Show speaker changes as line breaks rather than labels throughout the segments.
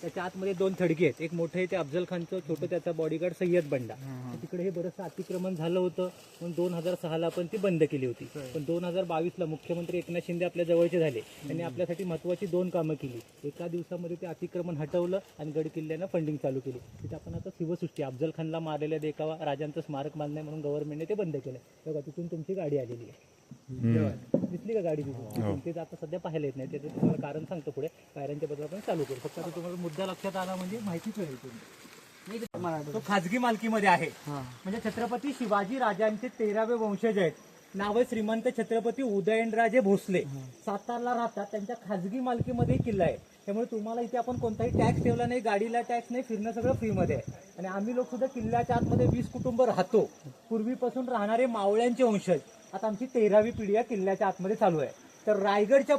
त्याच्या आतमध्ये 2 थडगे आहेत. एक मोठं आहे ते अफजल खानचं, छोटं त्याचा बॉडीगार्ड सय्यद बंडा. तिकडे हे बरंचसं अतिक्रमण झालं होतं म्हणून 2016 आपण ती बंद केली होती. पण 2022ला मुख्यमंत्री एकनाथ शिंदे आपल्या जवळचे झाले. त्यांनी आपल्यासाठी महत्त्वाची 2 कामं केली. एका दिवसामध्ये ते अतिक्रमण हटवलं आणि गड किल्ल्यानं फंडिंग चालू केली. तिथे आपण आता शिवसृष्टी अफजल खानला मारलेल्या देखावा राजांचं स्मारक बांधणं म्हणून गव्हर्नमेंटने ते बंद केलं. बघा तिथून तुमची गाडी आलेली आहे. दिसली का गाडी तिथून? ते आता सध्या पाहायला येत नाही. त्याचं तुम्हाला कारण सांगतो पुढे. पायऱ्यांच्या बद्दल आपण चालू करू. फक्त आता तुम्हाला मुद्दा लक्षात आला म्हणजे माहिती कळेल तुम्ही. तो खाजगी मालकीमध्ये आहे. म्हणजे छत्रपती शिवाजी राजांचे 13वे वंशज आहेत. नाव श्रीमंत छत्रपती उदयनराजे भोसले. सातारला राहतात. त्यांच्या खाजगी मालकीमध्ये किल्ला आहे. त्यामुळे तुम्हाला इथे आपण कोणताही टॅक्स ठेवला नाही, गाडीला टॅक्स नाही, फिरणं सगळं फ्रीमध्ये आहे. आणि आम्ही लोक सुद्धा किल्ल्याच्या आतमध्ये 20 कुटुंब राहतो. पूर्वीपासून राहणारे मावळ्यांचे वंशज. आता आमची 13वी पिढी या किल्ल्याच्या आतमध्ये चालू आहे. तर रायगडच्या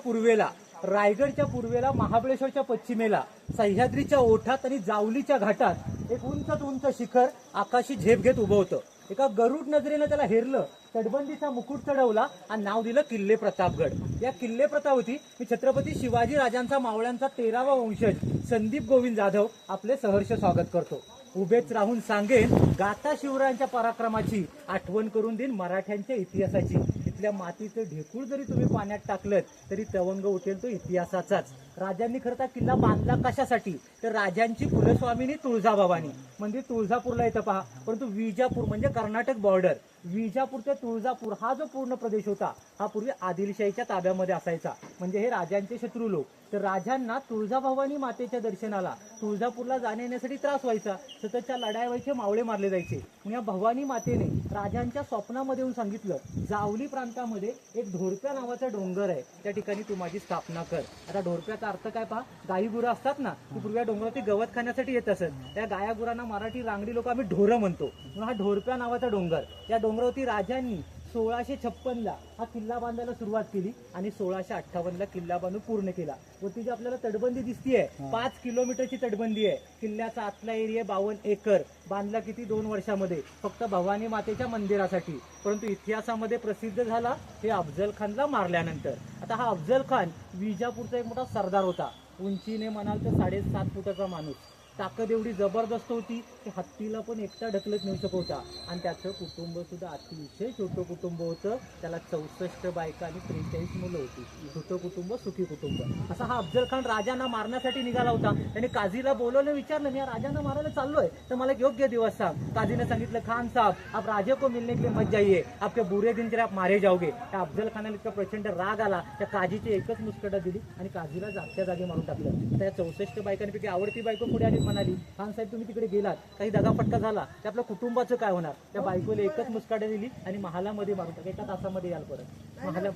पूर्वेला महाबळेश्वरच्या पश्चिमेला सह्याद्रीच्या ओठात आणि जावलीच्या घाटात एक उंच उंच शिखर आकाशी झेप घेत उभं होतं. एका गरुड नजरेनं त्याला हेरलं, तटबंदीचा मुकुट चढवला आणि नाव दिलं किल्ले प्रतापगड. या किल्ले प्रतापवती मी छत्रपती शिवाजी राजांचा मावळ्यांचा 13वा वंशज संदीप गोविंद जाधव आपले सहर्ष स्वागत करतो. उभेच राहून सांगेन गाथा शिवरायांच्या पराक्रमाची, आठवण करून देईन मराठ्यांच्या इतिहासाची. इथल्या मातीचं ढेकूळ जरी तुम्ही पाण्यात टाकलं तरी तवंग उठेल तो इतिहासाचाच. राजांनी खरं तर किल्ला बांधला कशासाठी? तर राजांची कुलस्वामिनी तुळजाभवानी म्हणजे तुळजापूरला येतं पहा. परंतु विजापूर म्हणजे कर्नाटक बॉर्डर, विजापूर ते तुळजापूर हा जो पूर्ण प्रदेश होता हा पूर्वी आदिलशाहीच्या ताब्यामध्ये असायचा. म्हणजे हे राजांचे शत्रू लोक. तर राजांना तुळजाभवानी मातेच्या दर्शनाला तुळजापूरला जाण्या येण्यासाठी त्रास व्हायचा. सततच्या लढाई व्हायचे, मावळे मारले जायचे. म्हणून या भवानी मातेने राजांच्या स्वप्नामध्ये येऊन सांगितलं, जावली प्रांतामध्ये एक ढोरप्या नावाचा डोंगर आहे, त्या ठिकाणी तू माझी स्थापना कर. आता ढोरप्याचा अर्थ काय पहा, गाई गुरं असतात ना, ती पूर्वी डोंगरावरती गवत खाण्यासाठी येत असत. त्या गाया गुरांना मराठी रांगडी लोक आम्ही ढोरं म्हणतो. म्हणून हा ढोरप्या नावाचा डोंगर. या डोंगरावरती राजांनी 1656ला हा किल्ला बांधायला सुरुवात केली आणि 1658ला किल्ला बांधून पूर्ण केला. व ती जी आपल्याला तटबंदी दिसतीये 5 किलोमीटरची तटबंदी आहे. किल्ल्याचा आतला एरिया 52 एकर. बांधला किती? 2 वर्षामध्ये, फक्त भवानी मातेच्या मंदिरासाठी. परंतु इतिहासामध्ये प्रसिद्ध झाला हे अफजल खानला मारल्यानंतर. आता हा अफजल खान विजापूरचा एक मोठा सरदार होता. उंचीने म्हणाल तर 7.5 फुटाचा माणूस. ताकद एवढी जबरदस्त होती की हत्तीला पण एकटा ढकलत नेऊ शकत होता. आणि त्याचं कुटुंब सुद्धा अतिशय छोटं कुटुंब होतं. त्याला 64 बायका आणि 43 मुलं होती. छोटं कुटुंब, सुखी कुटुंब. असा हा अफजल खान राजांना मारण्यासाठी निघाला होता. त्याने काझीला बोलवलं, विचारलं, मी या राजांना मारायला चाललोय तर मला एक योग्य दिवस सांग. काझीने सांगितलं, खान साहब आप राजे को मिलने के लिए मत जाइए, आपके बुरे दिन आप मारे जाओगे. त्या अफजल खानाला इतका प्रचंड राग आला, त्या काझीची एकच मुस्कटा दिली आणि काझीला जागच्या जागी मारून टाकलं. त्या 64 बायकांपैकी आवडती बायको पुढे आली, म्हणाली, खान साहेब तुम्ही तिकडे गेलात, काही दगाफटका झाला तर आपल्या कुटुंबाचं काय होणार? त्या बायकोला एकच मुस्काटा दिली आणि महालामध्ये मारून टाकलं. 1 तासामध्ये याल परत. महाला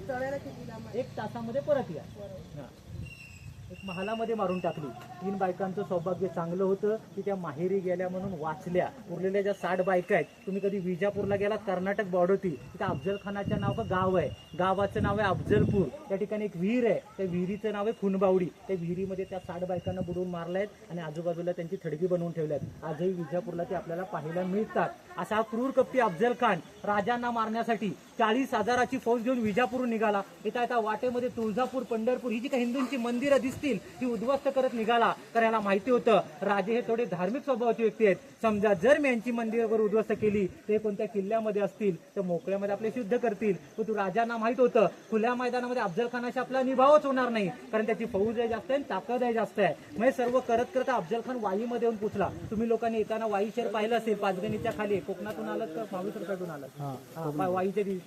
1 तासामध्ये परत या. महालामध्ये मारून टाकली. 3 बायकांचं सौभाग्य चांगलं होतं की त्या माहेरी गेल्या म्हणून वाचल्या. उरलेल्या ज्या 60 बायका आहेत, तुम्ही कधी विजापूरला गेलात, कर्नाटक बॉर्डरती, तिथे अफजल खानाच्या नाव गाव आहे. गावाचं नाव आहे अफजलपूर. त्या ठिकाणी एक विहीर आहे, त्या विहिरीचं नाव आहे खुनबावडी. त्या विहिरीमध्ये त्या 60 बायकांना बुडवून मारल्यात आणि आजूबाजूला त्यांची थडगी बनवून ठेवल्यात. आजही विजापूरला ते आपल्याला पाहायला मिळतात. असा क्रूर कपटी अफजल खान राजांना मारण्यासाठी 40,000ची फौज घेऊन विजापूरहून निघाला. येता वाटेमध्ये तुळजापूर, पंढरपूर ही जी काही हिंदूंची मंदिरं दिसतील ती उद्ध्वस्त करत निघाला. कारण याला माहिती होतं राजे हे थोडे धार्मिक स्वभावाचे व्यक्ती आहेत. समजा जर मी यांची मंदिरं उद्ध्वस्त केली ते कोणत्या किल्ल्यामध्ये असतील तर मोकळ्यामध्ये आपले युद्ध करतील. पण तू राजांना माहित होतं खुल्या मैदानामध्ये अफजल खानाशी आपला निभावच होणार नाही, कारण त्याची फौज आहे जास्त आहे, ताकद आहे जास्त आहे. म्हणजे सर्व करत करत अफजल खान वाईमध्ये येऊन पोचला. तुम्ही लोकांनी येताना वाई शहर पाहिलं असेल, पाचगणीच्या खाली. कोकणातून आलात का माहेश्वरकडून आलात?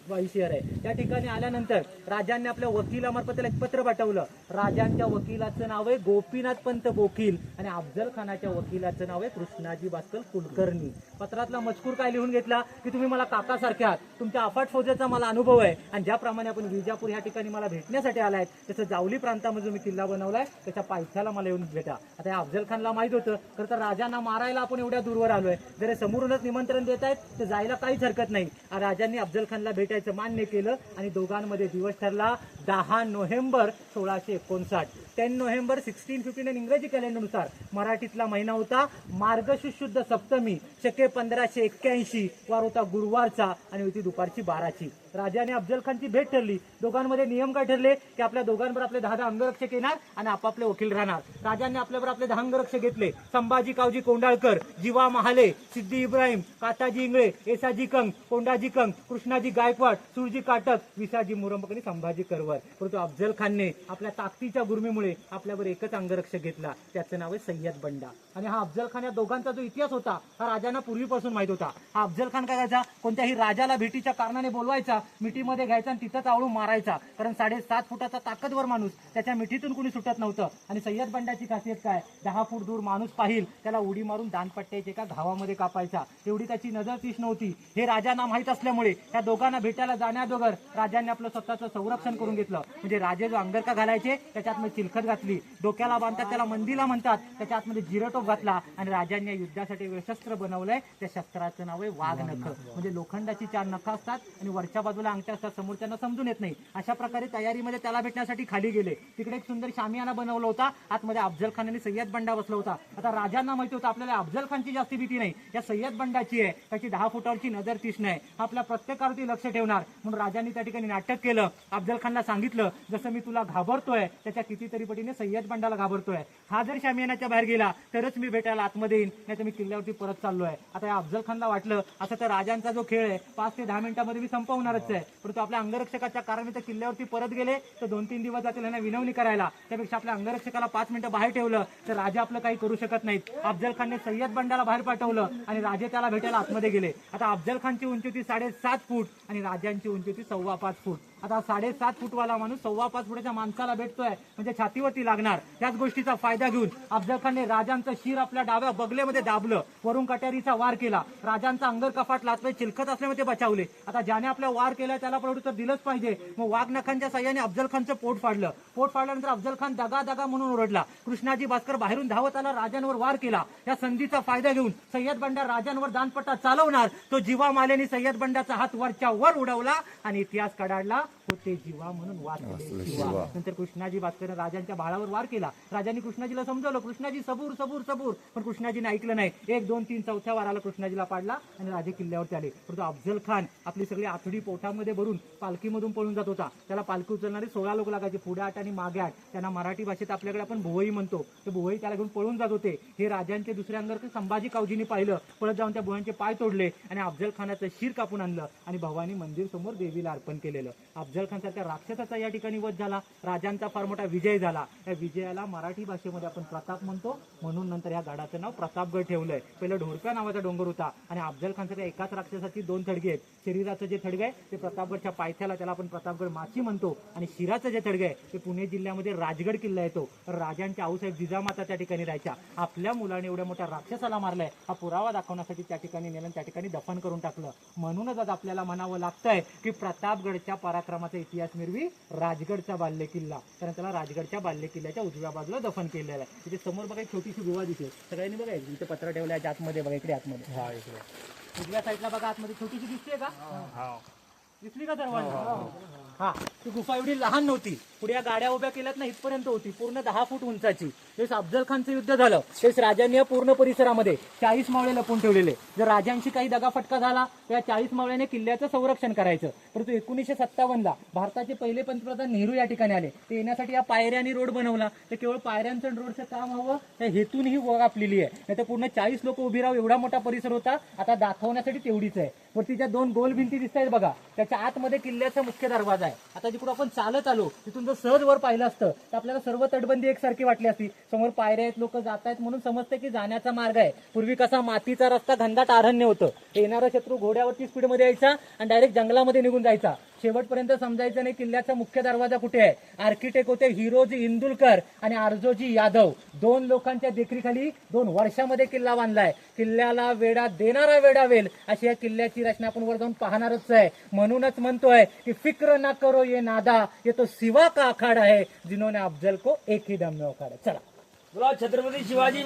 वाई शहर आहे. त्या ठिकाणी आल्यानंतर राजांनी आपल्या वकिलामार्फत त्याला एक पत्र पाठवलं. राजांच्या वकिलाचं नाव आहे गोपीनाथ पंत गोकील आणि अफजल खानाच्या वकिलाचं नाव आहे कृष्णाजी भास्कर कुलकर्णी. पत्रातला मजकूर काय लिहून घेतला की तुम्ही मला काकासारखे आहात, तुमच्या अफाट फौजेचा मला अनुभव आहे आणि ज्याप्रमाणे आपण विजापूर या ठिकाणी मला भेटण्यासाठी आलाय तसं जावली प्रांतामध्ये मी किल्ला बनवलाय, त्याच्या पायथ्याला मला येऊन भेटा. आता या अफजल खानला माहित होतं खरं तर राजांना मारायला आपण एवढ्या दूरवर आलोय, जर समोरूनच निमंत्रण देत आहेत तर जायला काहीच हरकत नाही. राजांनी अफजल खानला भेटायचं मान्य केलं आणि दोघांमध्ये दिवस ठरला 10 नोव्हेंबर 1659. 10 नोव्हेंबर 1659 इंग्रजी कॅलेंडरनुसार. मराठीतला महिना होता मार्गशीर्ष शुद्ध सप्तमी, शके 1581, वार होता गुरुवारचा आणि होती दुपारची 12ची. राजा आणि अफजल खानची भेट ठरली. दोघांमध्ये नियम काय ठरले की आपल्या दोघांवर आपले 10 अंगरक्षक येणार आणि आपापले वकील राहणार. राजांनी आपल्यावर आपले 10 अंगरक्षक घेतले. संभाजी कावजी कोंडाळकर, जीवा महाले, सिद्धी इब्राहिम, काताजी इंगळे, एसाजी कंग, कोंडाजी कंग, कृष्णाजी गायकवाड, सुरजी काटक, विसाजी मुरंबक आणि संभाजी करवर. परंतु अफजल खानने आपल्या ताकदीच्या गुर्मीमुळे आपल्यावर एकच अंगरक्षक घेतला, त्याचं नाव आहे सय्यद बंडा. आणि हा अफजल खान या दोघांचा जो इतिहास होता हा राजांना पूर्वीपासून माहित होता. हा अफजल खान काय करायचा, कोणत्याही राजाला भेटीच्या कारणाने बोलवायचा, मिठीमध्ये घ्यायचा आणि तिथंच आवळून मारायचा. कारण 7.5 फुटाचा ताकदवर माणूस, त्याच्या मिठीतून कुणी सुटत नव्हतं. आणि सय्यद बंडाची खासियत काय, 10 फूट दूर माणूस पाहिल त्याला उडी मारून दानपट्ट्याच्या एका घावामध्ये कापायचा. तेवढी त्याची नजर तीच नव्हती. हे राजांना माहित असल्यामुळे त्या दोघांना भेटायला जाण्याअगोदर राजांनी आपलं स्वतःचं संरक्षण करून घेतलं. म्हणजे राजे जो अंगरका घालायचे त्याच्या आतमध्ये चिलखत घातली, डोक्याला बांधतात त्याला मंदिला म्हणतात, त्याच्या आतमध्ये जिरटोप घातला. आणि राजांनी युद्धासाठी शस्त्र बनवलंय, त्या शस्त्राचं नाव आहे वाघ नख. म्हणजे लोखंडाची 4 नखं असतात आणि वरच्या बाजूला अंगठ्या असतात, समोरच्यांना समजून येत नाही. अशा प्रकारे तयारीमध्ये त्याला भेटण्यासाठी खाली गेले. तिकडे एक सुंदर शामियाना बनवला होता, आतमध्ये अफजल खान आणि सय्यद बंडा बसला होता. आता राजांना माहिती होतं आपल्याला अफजल खानची जास्ती भीती नाही, या सय्यद बंडाची आहे. त्याची 10 फुटावरची नजर तीक्ष्ण आहे, आपल्या प्रत्येकावरती लक्ष ठेवणार. म्हणून राजांनी त्या ठिकाणी नाटक केलं. अफजल खानला सांगितलं जसं मी तुला घाबरतोय त्याच्या कितीतरी पटीने सय्यद बंडाला घाबरतोय. हा जर शामियानाच्या बाहेर गेला तरच मी भेटायला आतमध्ये येईन, नाही तर मी किल्ल्यावरती परत चाललोय. आता या अफजल खानला वाटलं असं तर राजांचा जो खेळ आहे 5 ते 10 मिनिटांमध्ये मी संपवणारच आहे. परंतु आपल्या अंगरक्षकाच्या कारण ते किल्ल्यावरती परत गेले तर 2-3 दिवस जातील यांना विनवणी करायला. त्यापेक्षा आपल्या अंगरक्षकाला 5 मिनिटं बाहेर ठेवलं तर राजा आपलं काही करू शकत नाहीत. अफजल खानने सय्यद बंडाला बाहेर पाठवलं आणि राजे त्याला भेटायला आतमध्ये गेले. आता अफजल खानची उंची होती 7.5 फूट आणि राजांची उंची होती 5.25 फूट. आता 7.5 फूटवाला माणूस 5.25 फुटाच्या माणसाला भेटतोय म्हणजे छातीवरती लागणार. त्याच गोष्टीचा फायदा घेऊन अफजल खानने राजांचं शिर आपल्या डाव्या बगलेमध्ये दाबलं, वरून कट्यारीचा वार केला. राजांचा अंगर कपाट लाचलं, चिलखत असल्यामुळे ते बचावले. आता ज्याने आपला वार केलाय त्याला पण उत्तर दिलंच पाहिजे. मग वाघ नखांच्या साह्याने अफजल खानचं पोट फाडलं. पोट फाडल्यानंतर अफजल खान दगा दगा म्हणून ओरडला. कृष्णाजी भास्कर बाहेरून धावत आला, राजांवर वार केला. या संधीचा फायदा घेऊन सय्यद बंडा राजांवर दानपट्टा चालवणार. तो जीवा मालेने सय्यद बंडाचा हात वरच्या वर उडवला आणि इतिहास कडाडला, होते जीवा म्हणून वार केले. नंतर कृष्णाजी भास्कर राजांच्या भाळावर वार केला. राजांनी कृष्णाजीला समजवलं, कृष्णाजी सबूर सबूर सबूर, पण कृष्णाजीने ऐकलं नाही. 1, 2, 3 चौथ्या वाराला कृष्णाजीला पाडला आणि राजे किल्ल्यावरती आले. परंतु अफजल खान आपली सगळी आथडी पोटामध्ये भरून पालखीमधून पळून जात होता. त्याला पालखी उचलणारे 16 लोक लागायचे, पुढे 8 आणि मागे 8. त्यांना मराठी भाषेत आपल्याकडे आपण भुवई म्हणतो. ते भुवई त्याला घेऊन पळून जात होते. हे राजांचे दुसरे अंगरक्षक संभाजी कावजीने पाहिलं, पळत जाऊन त्या भुवयांचे पाय तोडले आणि अफजल खानाचं शिर कापून आणलं आणि भवानी मंदिर समोर देवीला अर्पण केलेलं. अफजल खान सारख्या राक्षसाचा या ठिकाणी वध झाला. राजांचा फार मोठा विजय झाला. या विजयाला मराठी भाषेमध्ये आपण प्रताप म्हणतो, म्हणून नंतर या गडाचं नाव प्रतापगड ठेवलंय. पहिलं ढोरप्या नावाचा डोंगर होता आणि अफजल खानच्या एकाच राक्षसाची 2 थडगे आहेत. शरीराचं जे थडगे आहे ते प्रतापगडच्या पायथ्याला, त्याला आपण प्रतापगड माची म्हणतो, आणि शिराचं जे थडगे आहे ते पुणे जिल्ह्यामध्ये राजगड किल्ला येतो. राजांच्या आऊसाहेब जिजामाता त्या ठिकाणी राहायच्या. आपल्या मुलाने एवढ्या मोठ्या राक्षसाला मारलाय हा पुरावा दाखवण्यासाठी त्या ठिकाणी नेलं, त्या ठिकाणी दफन करून टाकलं. म्हणूनच आज आपल्याला म्हणावं लागतंय की प्रतापगडच्या पराक्रमाचा इतिहास मिरवी राजगडचा बाल्य किल्ला, कारण त्याला राजगडच्या बाल्य किल्ल्याच्या उजव्या बाजूला दफन केलेलं आहे. तिथे समोर बघा एक छोटीशी गुहा दिसते, सगळ्यांनी बघा इथे पत्र ठेवलं आहे आतमध्ये, बघा इकडे आतमध्ये, उजव्या साईडला बघा आतमध्ये छोटीशी दिसते का, दिसली का सर्वांना? हा, ती गुफा एवढी लहान नव्हती. पुढे या गाड्या उभ्या केल्यात ना इथपर्यंत होती, पूर्ण 10 फूट उंचाची. त्यावेळेस अफजल खानचं युद्ध झालं त्यावेळेस राजांनी या पूर्ण परिसरामध्ये 40 मावळे लपून ठेवलेले. जर राजांशी काही दगाफटका झाला तर या 40 मावळ्याने किल्ल्याचं संरक्षण करायचं. परंतु 1957ला भारताचे पहिले पंतप्रधान नेहरू या ठिकाणी आले. ते येण्यासाठी या पायऱ्यांनी रोड बनवला. तर केवळ पायऱ्यांचं रोडचं काम हवं त्या हेतून ही वर आपलेली आहे. नाही तर पूर्ण 40 लोक उभी राहू एवढा मोठा परिसर होता. आता दाखवण्यासाठी तेवढीच आहे. वरतीच्या 2 गोल भिंती दिसत आहेत बघा, त्याच्या आतमध्ये किल्ल्याचा मुख्य दरवाजा आहे. आता जिकडून आपण चालत आलो तिथून जर सहज वर पाहिलं असतं तर आपल्याला सर्व तटबंदी एकसारखी वाटली असती. समोर पायऱ्या आहेत, लोक जात आहेत म्हणून समजतं की जाण्याचा मार्ग आहे. पूर्वी कसा मातीचा रस्ता, घनदाट अरण्य होतं. येणारा शत्रू घोड्यावरती स्पीडमध्ये यायचा आणि डायरेक्ट जंगलामध्ये निघून जायचा. शेवटपर्यंत समजायचं नाही किल्ल्याचा मुख्य दरवाजा कुठे आहे. आर्किटेक्ट होते हिरोजी इंदुलकर आणि आरजोजी यादव. 2 लोकांच्या देखरेखीखाली 2 वर्षामध्ये किल्ला बांधलाय. किल्ल्याला वेढा देणारा वेढा वेल अशी या किल्ल्याची रचना आपण वर जाऊन पाहणारच आहे. म्हणूनच म्हणतोय की फिक्र ना करो ये नादा, ये तो शिवा का अखाड़ा है जिन्होंने अफजल को एक ही दम में उखाड़ा. चला,
बोला छत्रपती शिवाजी